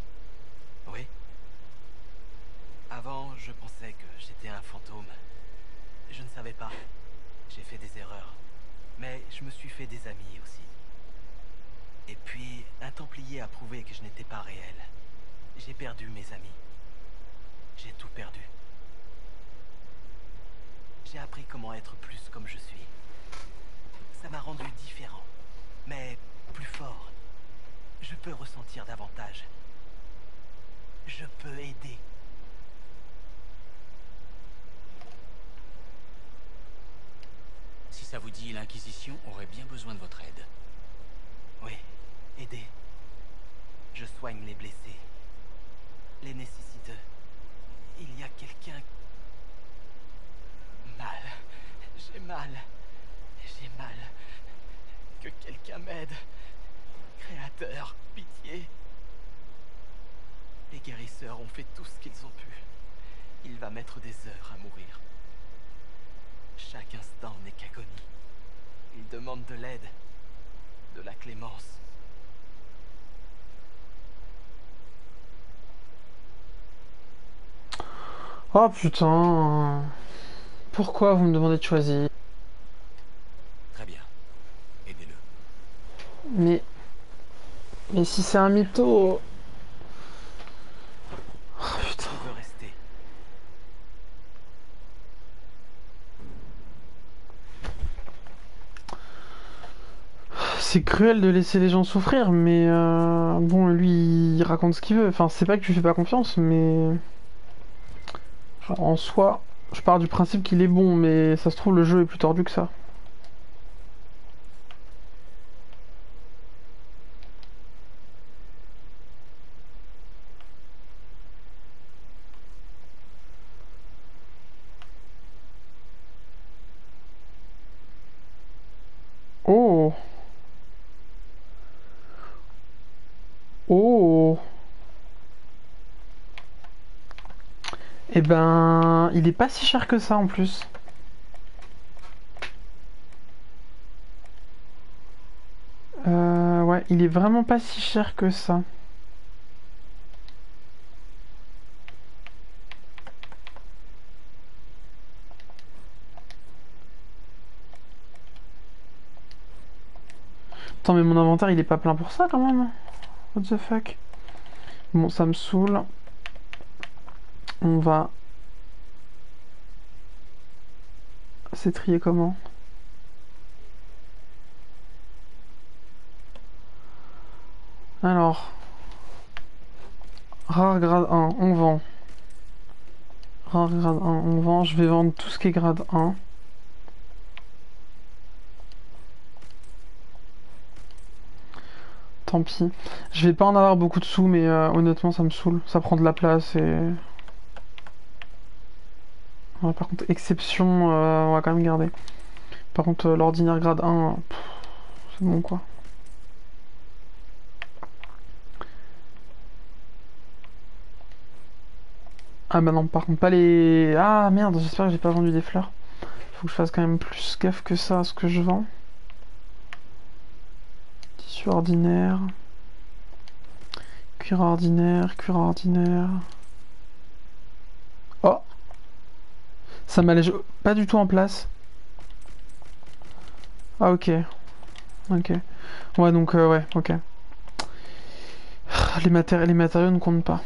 Oui. Avant, je pensais que j'étais un fantôme. Je ne savais pas. J'ai fait des erreurs. Mais je me suis fait des amis aussi. Et puis, un Templier a prouvé que je n'étais pas réel. J'ai perdu mes amis. J'ai tout perdu. J'ai appris comment être plus comme je suis. Ça m'a rendu différent, mais plus fort. Je peux ressentir davantage. Je peux aider. Si ça vous dit, l'Inquisition aurait bien besoin de votre aide. Oui, aider. Je soigne les blessés, les nécessiteux. Il y a quelqu'un... Mal. J'ai mal. J'ai mal. Que quelqu'un m'aide. Créateur, pitié. Les guérisseurs ont fait tout ce qu'ils ont pu. Il va mettre des heures à mourir. Chaque instant n'est qu'agonie. Il demande de l'aide, de la clémence. Oh putain. Pourquoi vous me demandez de choisir? Très bien. Aidez-le. Mais... Mais si c'est un mytho... Oh putain. Il veut rester. C'est cruel de laisser les gens souffrir, mais bon, lui, il raconte ce qu'il veut. Enfin, c'est pas que je lui fais pas confiance, mais... Genre, en soi, je pars du principe qu'il est bon, mais ça se trouve, le jeu est plus tordu que ça. Oh! Oh! Eh ben, il est pas si cher que ça en plus. Ouais, il est vraiment pas si cher que ça. Attends, mais mon inventaire il est pas plein pour ça quand même. What the fuck? Bon, ça me saoule. On va... C'est trié comment? Alors... Rare grade 1, on vend. Rare grade 1, on vend. Je vais vendre tout ce qui est grade 1. Tant pis. Je vais pas en avoir beaucoup de sous, mais honnêtement, ça me saoule. Ça prend de la place et... Ouais, par contre, exception, on va quand même garder. Par contre, l'ordinaire grade 1, c'est bon quoi. Ah bah non, par contre, pas les... Ah merde, j'espère que j'ai pas vendu des fleurs. Faut que je fasse quand même plus gaffe que ça à ce que je vends. Tissu ordinaire. Cuir ordinaire, cuir ordinaire. Oh! Ça m'allège pas du tout en place. Ah ok. Ok. Ouais donc ouais, ok. Les matériaux ne comptent pas.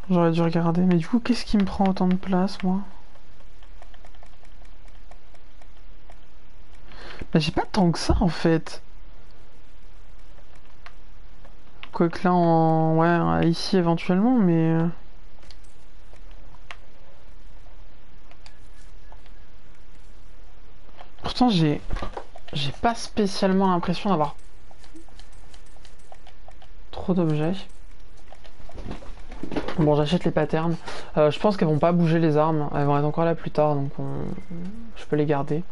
J'aurais dû regarder, mais du coup qu'est-ce qui me prend autant de place moi? Bah j'ai pas tant que ça en fait. Quoique là en... Ouais, ici éventuellement, mais... Pourtant j'ai pas spécialement l'impression d'avoir trop d'objets. Bon, j'achète les patterns. Je pense qu'elles vont pas bouger les armes. Elles vont être encore là plus tard, donc je peux les garder.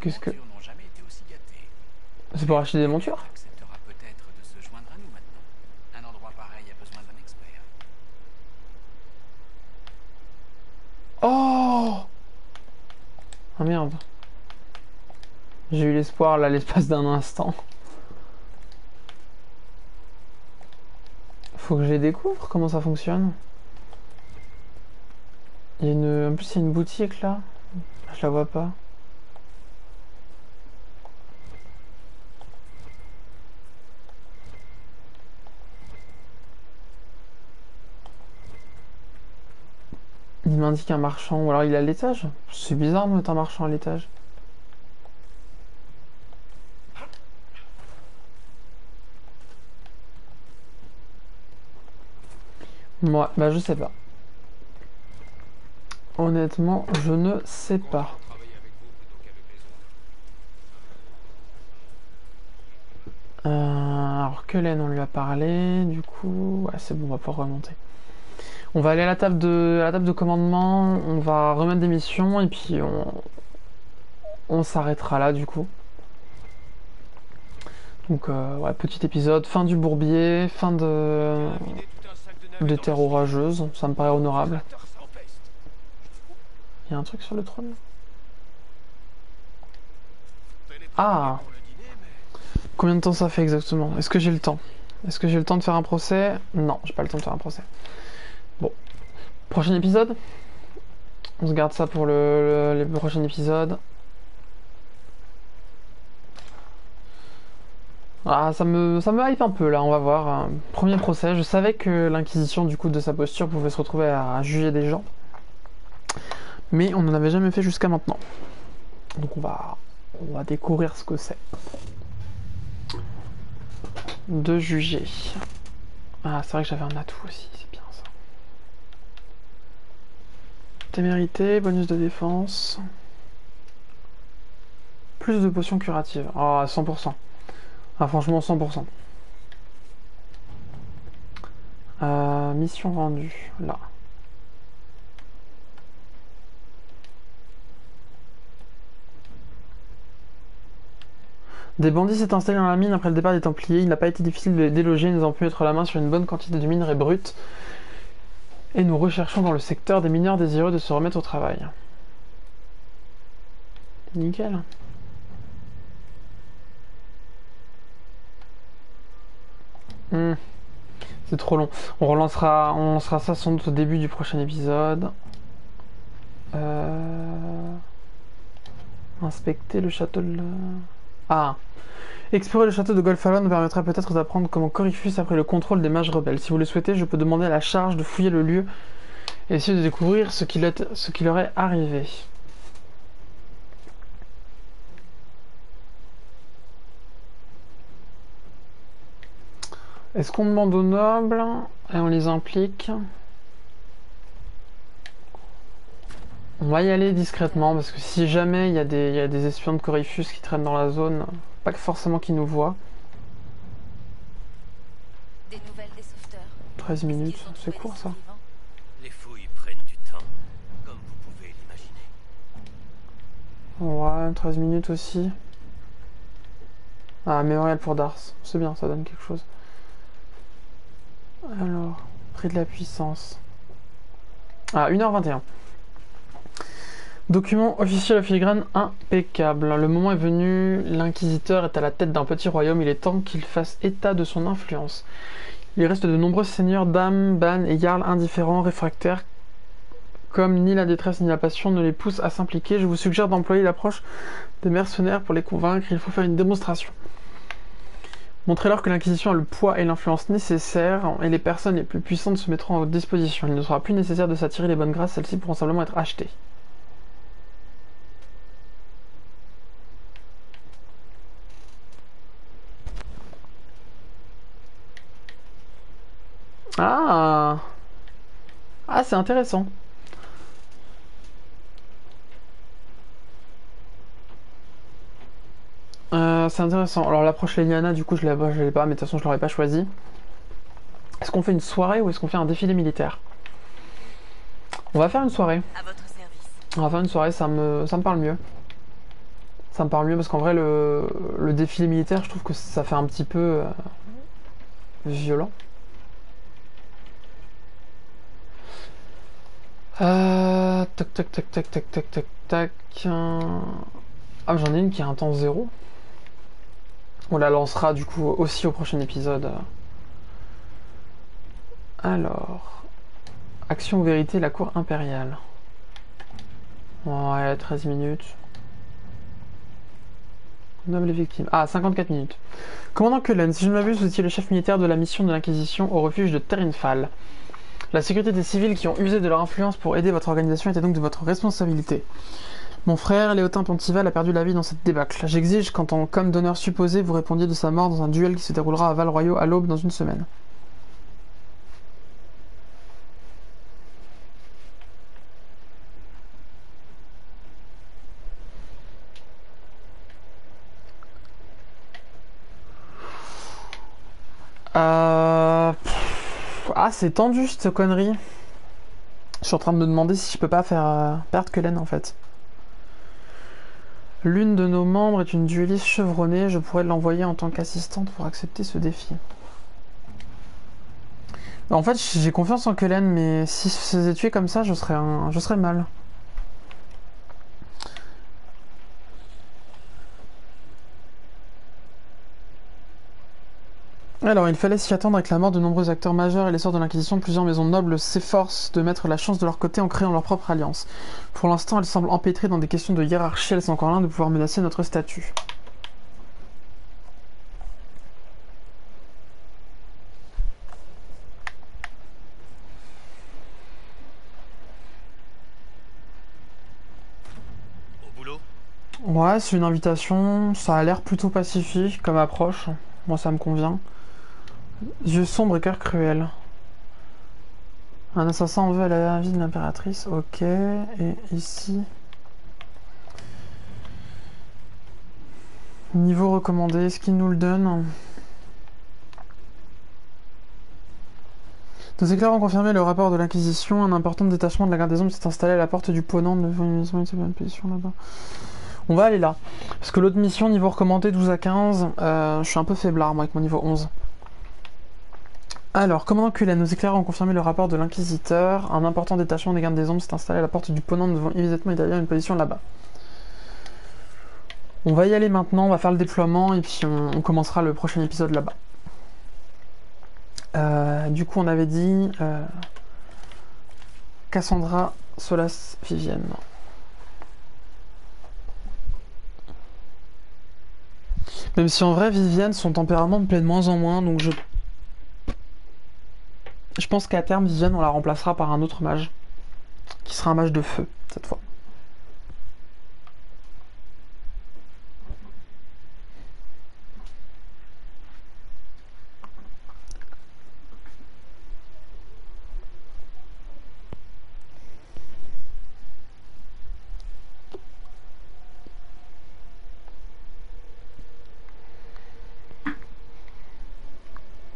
Qu'est-ce que... C'est pour acheter des montures? Acceptera peut-être de se joindre à nous maintenant. Un endroit pareil Ah merde. J'ai eu l'espoir là l'espace d'un instant. Faut que je les découvre, comment ça fonctionne. Il y a une... En plus il y a une boutique là. Je la vois pas. Il m'indique un marchand, ou alors il est à l'étage. C'est bizarre de mettre un marchand à l'étage. Moi, bah je sais pas. Honnêtement, je ne sais pas. Alors que Len, on lui a parlé, du coup, ouais, c'est bon, on va pouvoir remonter. On va aller à la table de commandement, on va remettre des missions et puis on s'arrêtera là du coup. Donc ouais, petit épisode, fin du bourbier, fin des terres orageuses, ça me paraît honorable. Il y a un truc sur le trône. Ah! Combien de temps ça fait exactement? Est-ce que j'ai le temps? Est-ce que j'ai le temps de faire un procès? Non, j'ai pas le temps de faire un procès. Bon. Prochain épisode? On se garde ça pour le prochain épisode. Ah, ça me hype un peu là, on va voir. Premier procès, je savais que l'inquisition du coup de sa posture pouvait se retrouver à juger des gens. Mais on n'en avait jamais fait jusqu'à maintenant. Donc on va découvrir ce que c'est. De juger. Ah, c'est vrai que j'avais un atout aussi, c'est bien ça. Témérité, bonus de défense. Plus de potions curatives. Ah, 100%. Ah, franchement, 100%. Mission rendue, là. Des bandits s'étaient installés dans la mine après le départ des Templiers. Il n'a pas été difficile de les déloger. Nous avons pu mettre la main sur une bonne quantité de minerais brut. Et nous recherchons dans le secteur des mineurs désireux de se remettre au travail. Nickel. C'est trop long. On lancera ça sans doute au début du prochain épisode. Inspecter le château de... Ah. Explorer le château de Golfalon nous permettra peut-être d'apprendre comment Coryphus a pris le contrôle des mages rebelles. Si vous le souhaitez, je peux demander à la charge de fouiller le lieu et essayer de découvrir ce qui leur est arrivé. Est-ce qu'on demande aux nobles et on les implique? On va y aller discrètement parce que si jamais il y a des espions de Coryphus qui traînent dans la zone, pas que forcément qu'ils nous voient. Des nouvelles des sauveteurs. 13 minutes, c'est court ça. Les fouilles prennent du temps, comme vous pouvez l'imaginer. Ouais, 13 minutes aussi. Ah, mémorial pour Dars, c'est bien, ça donne quelque chose. Alors, prix de la puissance. Ah, 1h21. Document officiel au filigrane impeccable. Le moment est venu, l'inquisiteur est à la tête d'un petit royaume, il est temps qu'il fasse état de son influence. Il reste de nombreux seigneurs, dames, ban et jarls indifférents, réfractaires, comme ni la détresse ni la passion ne les poussent à s'impliquer. Je vous suggère d'employer l'approche des mercenaires pour les convaincre, il faut faire une démonstration. Montrez-leur que l'Inquisition a le poids et l'influence nécessaires, et les personnes les plus puissantes se mettront à votre disposition. Il ne sera plus nécessaire de s'attirer les bonnes grâces, celles-ci pourront simplement être achetées. Ah, ah, c'est intéressant. C'est intéressant. Alors l'approche Léniana, du coup, je l'ai pas, mais de toute façon, je l'aurais pas choisi. Est-ce qu'on fait une soirée ou est-ce qu'on fait un défilé militaire? On va faire une soirée. À votre service. On va faire une soirée, ça me parle mieux. Ça me parle mieux parce qu'en vrai, le défilé militaire, je trouve que ça fait un petit peu violent. Tac, tac, tac, tac, tac, tac, tac, tac. Ah, j'en ai une qui a un temps 0. On la lancera du coup aussi au prochain épisode. Alors. Action ou vérité, la cour impériale. Ouais, 13 minutes. Nomme les victimes. Ah, 54 minutes. Commandant Cullen, si je ne m'abuse, vous étiez le chef militaire de la mission de l'Inquisition au refuge de Terrinfal. La sécurité des civils qui ont usé de leur influence pour aider votre organisation était donc de votre responsabilité. Mon frère, Léotin Pontival, a perdu la vie dans cette débâcle. J'exige qu'en tant qu'homme d'honneur supposé, vous répondiez de sa mort dans un duel qui se déroulera à Val-Royaux à l'aube dans une semaine. Ah, c'est tendu cette connerie. Je suis en train de me demander si je peux pas faire perdre Cullen en fait. L'une de nos membres est une dueliste chevronnée, je pourrais l'envoyer en tant qu'assistante pour accepter ce défi. En fait, j'ai confiance en Cullen, mais si je faisais tuer comme ça, je serais mal. Alors, il fallait s'y attendre avec la mort de nombreux acteurs majeurs et l'essor de l'Inquisition. Plusieurs maisons nobles s'efforcent de mettre la chance de leur côté en créant leur propre alliance. Pour l'instant, elles semblent empêtrées dans des questions de hiérarchie. Elles sont encore loin de pouvoir menacer notre statut. Au boulot? Ouais, c'est une invitation. Ça a l'air plutôt pacifique comme approche. Moi, ça me convient. Yeux sombres et cœur cruel. Un assassin en veut à la vie de l'impératrice. Ok. Et ici. Niveau recommandé. Est-ce qu'il nous le donne? Nos éclairs ont confirmé le rapport de l'Inquisition. Un important détachement de la garde des ombres s'est installé à la porte du Ponant. Une position là-bas. On va aller là. Parce que l'autre mission, niveau recommandé 12 à 15, je suis un peu faiblard moi avec mon niveau 11. Alors, commandant Cullen, nos éclairs ont confirmé le rapport de l'Inquisiteur. Un important détachement des gardes des ombres s'est installé à la porte du Ponant. Nous devons immédiatement établir une position là-bas. On va y aller maintenant, on va faire le déploiement et puis on commencera le prochain épisode là-bas. Du coup, on avait dit Cassandra, Solas, Vivienne. Même si en vrai, Vivienne, son tempérament me plaît de moins en moins, donc je pense qu'à terme, Vivienne, on la remplacera par un autre mage, qui sera un mage de feu, cette fois.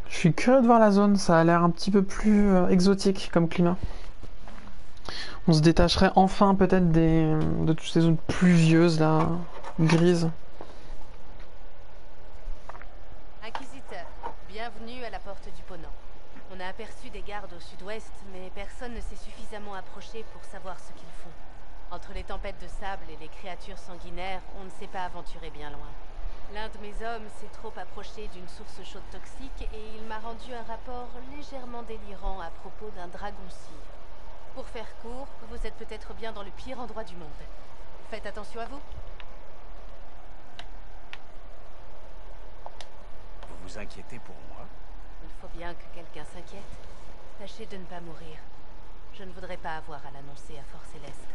Je suis curieux de voir la zone, ça a l'air un petit peu plus exotique comme climat. On se détacherait enfin peut-être de toutes ces zones pluvieuses là, grises. Inquisiteur, bienvenue à la porte du Ponant. On a aperçu des gardes au sud-ouest, mais personne ne s'est suffisamment approché pour savoir ce qu'ils font. Entre les tempêtes de sable et les créatures sanguinaires, on ne s'est pas aventuré bien loin. L'un de mes hommes s'est trop approché d'une source chaude toxique et il m'a rendu un rapport légèrement délirant à propos d'un dragon-cire. Pour faire court, vous êtes peut-être bien dans le pire endroit du monde. Faites attention à vous. Vous vous inquiétez pour moi? Il faut bien que quelqu'un s'inquiète. Tâchez de ne pas mourir. Je ne voudrais pas avoir à l'annoncer à Force Céleste.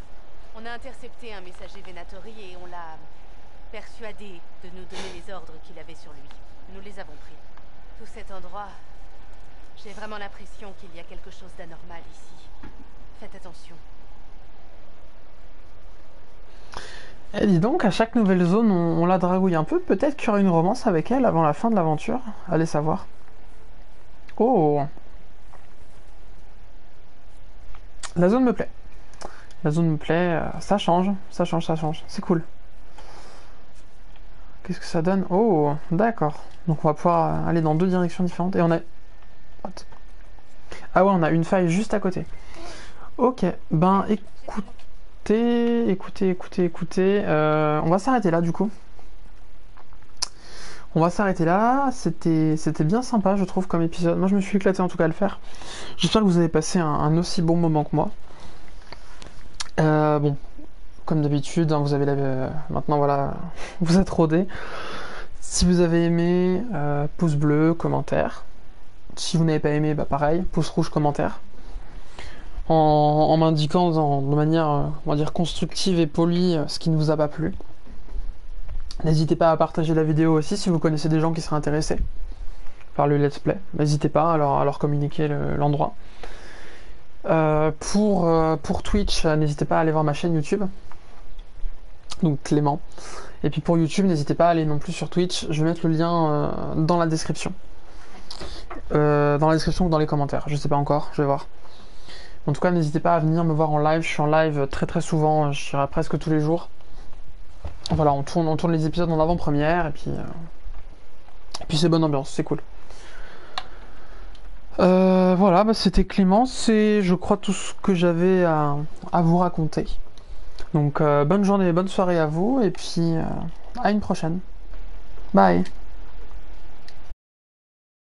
On a intercepté un messager Venatori et on l'a persuadé de nous donner les ordres qu'il avait sur lui. Nous les avons pris. Tout cet endroit, j'ai vraiment l'impression qu'il y a quelque chose d'anormal ici. Faites attention. Et dis donc, à chaque nouvelle zone, on la dragouille un peu. Peut-être qu'il y aura une romance avec elle avant la fin de l'aventure. Allez savoir. Oh! La zone me plaît. La zone me plaît. Ça change, ça change, ça change. C'est cool. Qu'est-ce que ça donne? Oh, d'accord. Donc on va pouvoir aller dans deux directions différentes. Et on a... What? Ah ouais, on a une faille juste à côté. Ok, ben écoutez... écoutez. On va s'arrêter là du coup. On va s'arrêter là. C'était bien sympa, je trouve, comme épisode. Moi, je me suis éclaté en tout cas à le faire. J'espère que vous avez passé un aussi bon moment que moi. Bon, comme d'habitude, hein, vous avez maintenant, voilà, vous êtes rodés. Si vous avez aimé, pouce bleu, commentaire. Si vous n'avez pas aimé, bah pareil, pouce rouge, commentaire. En m'indiquant de manière, on va dire, constructive et polie ce qui ne vous a pas plu. N'hésitez pas à partager la vidéo aussi si vous connaissez des gens qui seraient intéressés par le let's play. N'hésitez pas à leur communiquer l'endroit. Pour Twitch, n'hésitez pas à aller voir ma chaîne YouTube. Donc Clément. Et puis pour YouTube, n'hésitez pas à aller non plus sur Twitch. Je vais mettre le lien dans la description. Dans la description ou dans les commentaires. Je sais pas encore, je vais voir. En tout cas, n'hésitez pas à venir me voir en live. Je suis en live très très souvent, je dirais presque tous les jours. Voilà, on tourne les épisodes en avant-première et puis c'est bonne ambiance, c'est cool. Voilà, bah, c'était Clément, c'est je crois tout ce que j'avais à vous raconter. Donc bonne journée, bonne soirée à vous et puis à une prochaine. Bye.